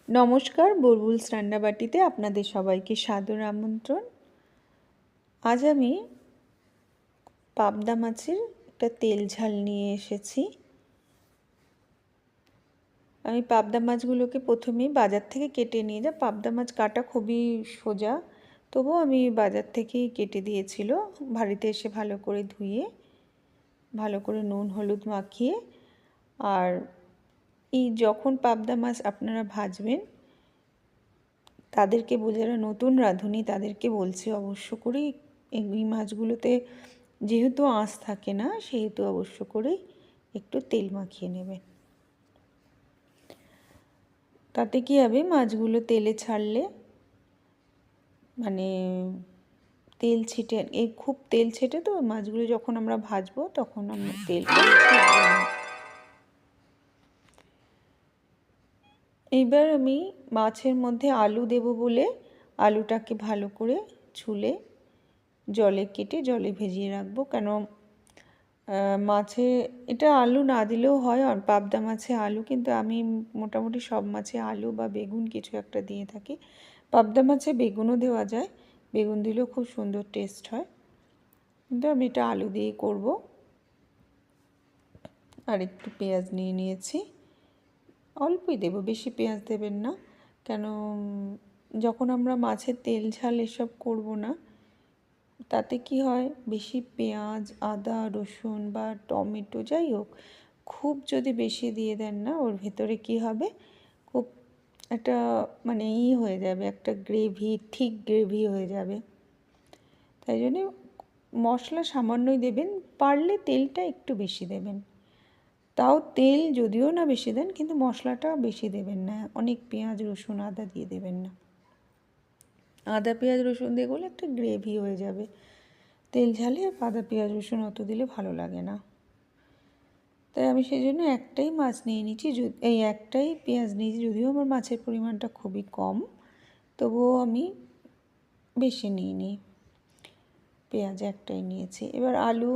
নমস্কার, বুলবুলস রান্নাবাটিতে আপনাদের সবাইকে সাদর আমন্ত্রণ। আজ আমি পাবদা মাছের একটা তেল ঝাল নিয়ে এসেছি। আমি পাবদা মাছগুলোকে প্রথমেই বাজার থেকে কেটে নিয়ে পাবদা মাছ কাটা খুবই সোজা, তবুও আমি বাজার থেকেই কেটে দিয়েছিল। বাড়িতে এসে ভালো করে ধুয়ে ভালো করে নুন হলুদ মাখিয়ে, আর এই যখন পাবদা মাছ আপনারা ভাজবেন তাদেরকে যারা নতুন রাঁধুনি তাদেরকে বলছি অবশ্য করেই এই মাছগুলোতে যেহেতু আঁশ থাকে না, সেহেতু অবশ্য করেই একটু তেল মাখিয়ে নেবেন। তাতে কী হবে, মাছগুলো তেলে ছাড়লে মানে তেল ছিটে, খুব তেল ছেটে তো মাছগুলো যখন আমরা ভাজবো তখন আমরা তেলটা ছিটবে না। এইবার আমি মাছের মধ্যে আলু দেব বলে আলুটাকে ভালো করে ছুলে জলে কেটে জলে ভিজিয়ে রাখবো। কেন মাছে এটা আলু না দিলেও হয়, আর পাবদা মাছে আলু, কিন্তু আমি মোটামুটি সব মাছে আলু বা বেগুন কিছু একটা দিয়ে থাকি। পাবদা মাছে বেগুনও দেওয়া যায়, বেগুন দিলেও খুব সুন্দর টেস্ট হয়, কিন্তু আমি এটা আলু দিয়েই করব। আর একটু পেঁয়াজ নিয়ে নিয়েছি, অল্পই দেব, বেশি পেঁয়াজ দেবেন না। কেন যখন আমরা মাছের তেল ঝাল এসব করব না, তাতে কি হয়, বেশি পেঁয়াজ আদা রসুন বা টমেটো যাই হোক খুব যদি বেশি দিয়ে দেন না, ওর ভেতরে কি হবে, খুব একটা মানে হয়ে যাবে, একটা গ্রেভি, ঠিক গ্রেভি হয়ে যাবে। তাই জন্য মশলা সামান্যই দেবেন, পারলে তেলটা একটু বেশি দেবেন। তাও তেল যদিও না বেশি দেন, কিন্তু মশলাটা বেশি দেবেন না, অনেক পেঁয়াজ রসুন আদা দিয়ে দেবেন না। আদা পেঁয়াজ রসুন দিয়ে করলে একটা গ্রেভি হয়ে যাবে। তেল ঝালে আদা পেঁয়াজ রসুন অত দিলে ভালো লাগে না। তাই আমি সেই জন্য একটাই মাছ নিয়ে নিচ্ছি, এই একটাই পেঁয়াজ নিয়েছি, যদিও আমার মাছের পরিমাণটা খুবই কম, তবুও আমি বেশি নিইনি, পেঁয়াজ একটাই নিয়েছি। এবার আলু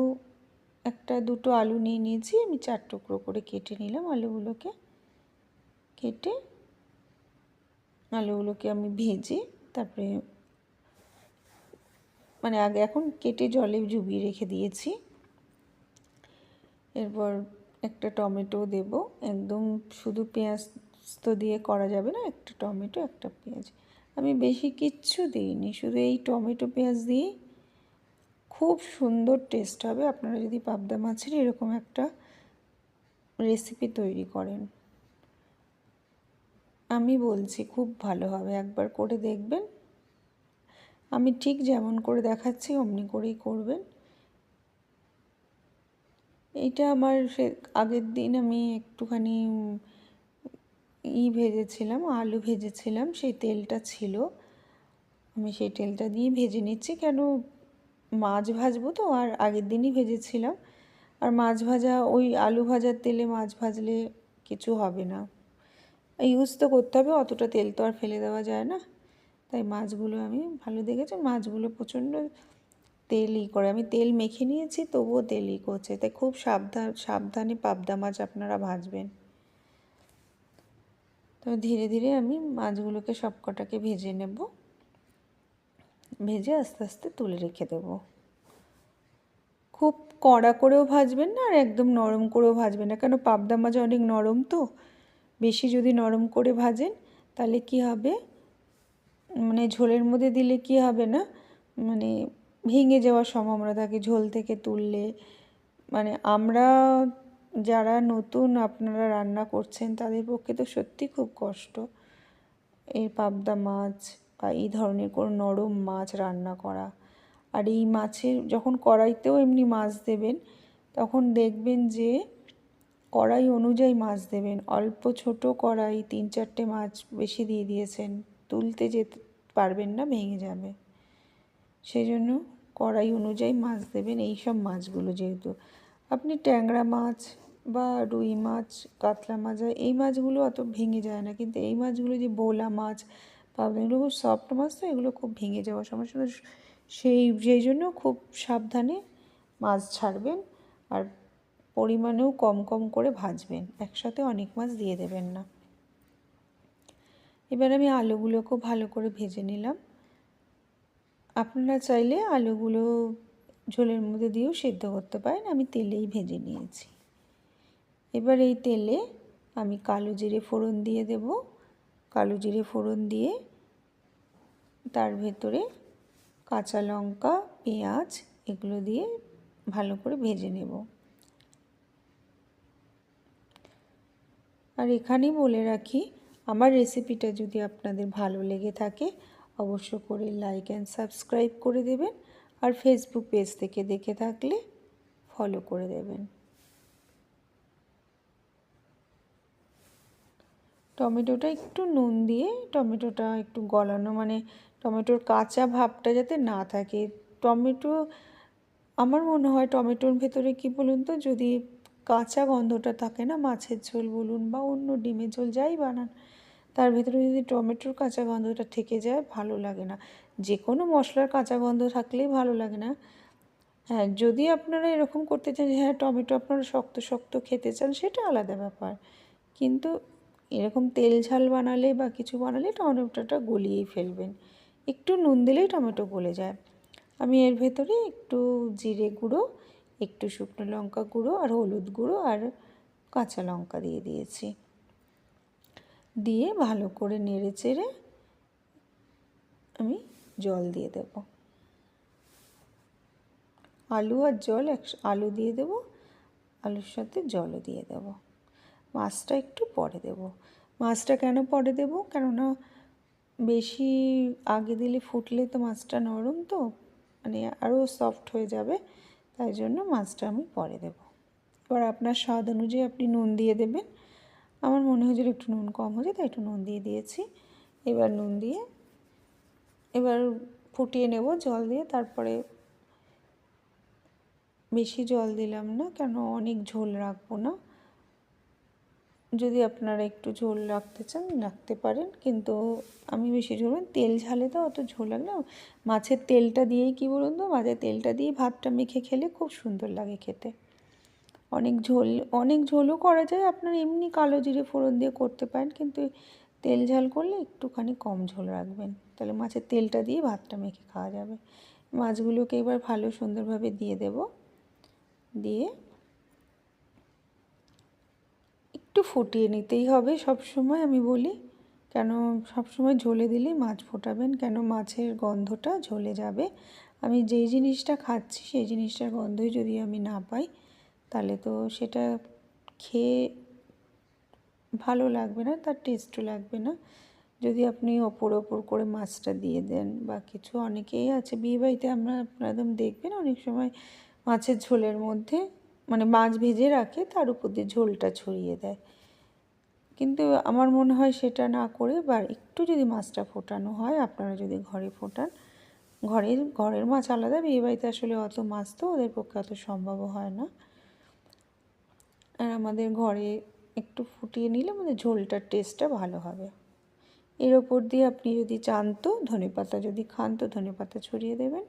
একটা দুটো আলু নিয়ে নিয়েছি, আমি 4 টুকরো করে কেটে নিলাম। আলুগুলোকে কেটে আলুগুলোকে আমি ভেজে তারপরে মানে আগে এখন কেটে জলে ডুবিয়ে রেখে দিয়েছি। এরপর একটা টমেটো দেব, একদম শুধু পেঁয়াজ তো দিয়ে করা যাবে না, একটা টমেটো একটা পেঁয়াজ, আমি বেশি কিচ্ছু দিইনি, শুধু এই টমেটো পেঁয়াজ দিয়ে খুব সুন্দর টেস্ট হবে আপনারা যদি পাবদা মাছের এরকম একটা রেসিপি তৈরি করেন। আমি বলছি খুব ভালো হবে, একবার করে দেখবেন। আমি ঠিক যেমন করে দেখাচ্ছি অমনি করেই করবেন। এইটা আমার আগের দিন আমি একটুখানি ভেজেছিলাম, আলু ভেজেছিলাম, সেই তেলটা ছিল, আমি সেই তেলটা দিয়ে ভেজে নিচ্ছি। কেন মাছ ভাজবো তো, আর আগের দিনই ভেজেছিলাম, আর মাছ ভাজা ওই আলু ভাজার তেলে মাছ ভাজলে কিছু হবে না, ইউজ তো করতে হবে, অতটা তেল তো আর ফেলে দেওয়া যায় না। তাই মাছগুলো আমি ভালো দেখেছি, মাছগুলো প্রচণ্ড তেলই করে, আমি তেল মেখে নিয়েছি তবুও তেলই করছে, তাই খুব সাবধানে পাবদা মাছ আপনারা ভাজবেন। তো ধীরে ধীরে আমি মাছগুলোকে সব কটাকে ভেজে নেব, ভেজে আস্তে আস্তে তুলে রেখে দেব। খুব কড়া করেও ভাজবেন না, আর একদম নরম করেও ভাজবেন না, কেন পাবদা মাছ অনেক নরম তো, বেশি যদি নরম করে ভাজেন তাহলে কি হবে, মানে ঝোলের মধ্যে দিলে কি হবে না, মানে ভেঙে যাওয়ার সম্ভাবনা থাকে ঝোল থেকে তুললে। মানে আমরা যারা নতুন আপনারা রান্না করছেন তাদের পক্ষে তো সত্যি খুব কষ্ট এই পাবদা মাছ বা এই ধরনের কোনো নরম মাছ রান্না করা। আর এই মাছের যখন কড়াইতেও এমনি মাছ দেবেন, তখন দেখবেন যে কড়াই অনুযায়ী মাছ দেবেন, অল্প ছোট কড়াই 3-4টে মাছ বেশি দিয়ে দিয়েছেন, তুলতে যেতে পারবেন না, ভেঙে যাবে। সেই জন্য কড়াই অনুযায়ী মাছ দেবেন। এই সব মাছগুলো যেহেতু আপনি ট্যাংরা মাছ বা রুই মাছ কাতলা মাছ, এই মাছগুলো অত ভেঙে যায় না, কিন্তু এই মাছগুলো যে বোলা মাছ পাবদা, এগুলো খুব সফট মাছ, তো এগুলো খুব ভেঙে যাওয়ার সমস্যা, সেই জন্য খুব সাবধানে মাছ ছাড়বেন, আর পরিমাণেও কম কম করে ভাজবেন, একসাথে অনেক মাছ দিয়ে দেবেন না। এবার আমি আলুগুলোকেও ভালো করে ভেজে নিলাম। আপনারা চাইলে আলুগুলো ঝোলের মধ্যে দিয়েও সেদ্ধ করতে পারেন, আমি তেলেই ভেজে নিয়েছি। এবার এই তেলে আমি কালো জিরে ফোড়ন দিয়ে দেব। কালো জিরে ফোড়ন দিয়ে তার ভেতরে কাঁচা লঙ্কা, পেঁয়াজ এগুলো দিয়ে ভালো করে ভেজে নেব। আর এখানেই বলে রাখি, আমার রেসিপিটা যদি আপনাদের ভালো লেগে থাকে অবশ্য করে লাইক অ্যান্ড সাবস্ক্রাইব করে দেবেন, আর ফেসবুক পেজ থেকে দেখে থাকলে ফলো করে দেবেন। টমেটোটা একটু নুন দিয়ে টমেটোটা একটু গলানো, মানে টমেটোর কাঁচা ভাবটা যাতে না থাকে। টমেটো, আমার মনে হয় টমেটোর ভেতরে কি বলুন তো, যদি কাঁচা গন্ধটা থাকে না, মাছের ঝোল বলুন বা অন্য ডিমের ঝোল যাই বানান, তার ভেতরে যদি টমেটোর কাঁচা গন্ধটা থেকে যায় ভালো লাগে না। যে কোনো মশলার কাঁচা গন্ধ থাকলেই ভালো লাগে না। হ্যাঁ, যদি আপনারা এরকম করতে চান যে হ্যাঁ টমেটো আপনারা শক্ত শক্ত খেতে চান, সেটা আলাদা ব্যাপার। কিন্তু এরকম তেল ঝাল বানালে বা কিছু বানালে টমেটোটা গলিয়েই ফেলবেন। একটু নুন দিলেই টমেটো গলে যায়। আমি এর ভেতরে একটু জিরে গুঁড়ো, একটু শুকনো লঙ্কা গুঁড়ো আর হলুদ গুঁড়ো আর কাঁচা লঙ্কা দিয়ে দিয়েছি। দিয়ে ভালো করে নেড়ে চেড়ে আমি জল দিয়ে দেব। আলু আর জল আলু দিয়ে দেব, আলুর সাথে জলও দিয়ে দেব। মাছটা একটু পরে দেব। মাছটা কেন পরে দেব, কেননা বেশি আগে দিলে ফুটলে তো মাছটা নরম, তো মানে আরও সফট হয়ে যাবে, তাই জন্য মাছটা আমি পরে দেব। এবার আপনার স্বাদ অনুযায়ী আপনি নুন দিয়ে দেবেন। আমার মনে হয়েছিল একটু নুন কম হয়েছে, তাই একটু নুন দিয়ে দিয়েছি। এবার নুন দিয়ে এবার ফুটিয়ে নেব জল দিয়ে। তারপরে বেশি জল দিলাম না, কেন অনেক ঝোল রাখবো না। যদি আপনারা একটু ঝোল রাখতে চান রাখতে পারেন, কিন্তু আমি বেশি ঝোল, তেল ঝালে তো অত ঝোল লাগে না। মাছের তেলটা দিয়েই কী বলুন তো, মাছের তেলটা দিয়ে ভাতটা মেখে খেলে খুব সুন্দর লাগে খেতে। অনেক ঝোলও করা যায়, আপনারা এমনি কালো জিরে ফোড়ন দিয়ে করতে পারেন, কিন্তু তেল ঝাল করলে একটুখানি কম ঝোল রাখবেন, তাহলে মাছের তেলটা দিয়ে ভাতটা মেখে খাওয়া যাবে। মাছগুলোকে এবার ভালো সুন্দরভাবে দিয়ে দেব। দিয়ে একটু ফুটিয়ে নিতেই হবে সব সময়, আমি বলি, কেন সব সময় ঝোলে দিলেই মাছ ফোটাবেন, কেন মাছের গন্ধটা ঝোলে যাবে। আমি যেই জিনিসটা খাচ্ছি সেই জিনিসটার গন্ধই যদি আমি না পাই, তাহলে তো সেটা খেয়ে ভালো লাগবে না, তার টেস্টও লাগবে না। যদি আপনি ওপর করে মাছটা দিয়ে দেন বা কিছু, অনেকেই আছে বিয়েবাড়িতে আপনারা একদম দেখবেন অনেক সময় মাছের ঝোলের মধ্যে মানে মাছ ভেজে রাখে, তার উপর দিয়ে ঝোলটা ছড়িয়ে দেয়। কিন্তু আমার মনে হয় সেটা না করে বা একটু যদি মাছটা ফোটানো হয়, আপনারা যদি ঘরে ফোটান, ঘরের মাছ আলাদা, বিয়েবাড়িতে আসলে অত মাছ তো ওদের পক্ষে অত সম্ভবও হয় না। আর আমাদের ঘরে একটু ফুটিয়ে নিলে আমাদের ঝোলটার টেস্টটা ভালো হবে। এর ওপর দিয়ে আপনি যদি চান তো ধনেপাতা, যদি খান তো ধনেপাতা ছড়িয়ে দেবেন।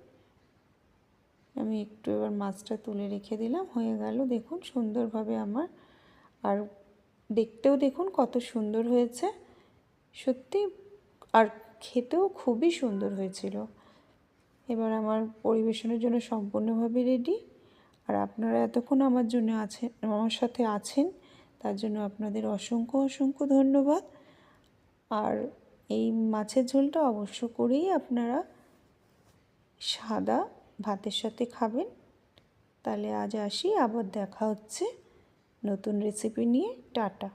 আমি একটু এবার মাছটা তুলে রেখে দিলাম, হয়ে গেল দেখুন সুন্দরভাবে আমার। আর দেখতেও দেখুন কত সুন্দর হয়েছে সত্যি, আর খেতেও খুবই সুন্দর হয়েছিল। এবার আমার পরিবেশনের জন্য সম্পূর্ণভাবে রেডি। আর আপনারা এতক্ষণ আমার সাথে আছেন, তার জন্য আপনাদের অসংখ্য অসংখ্য ধন্যবাদ। আর এই মাছের ঝোলটা অবশ্য করেই আপনারা সাদা ভাতের সাথে খাবেন। তাহলে আজ আসি, আবার দেখা হচ্ছে নতুন রেসিপি নিয়ে। টাটা।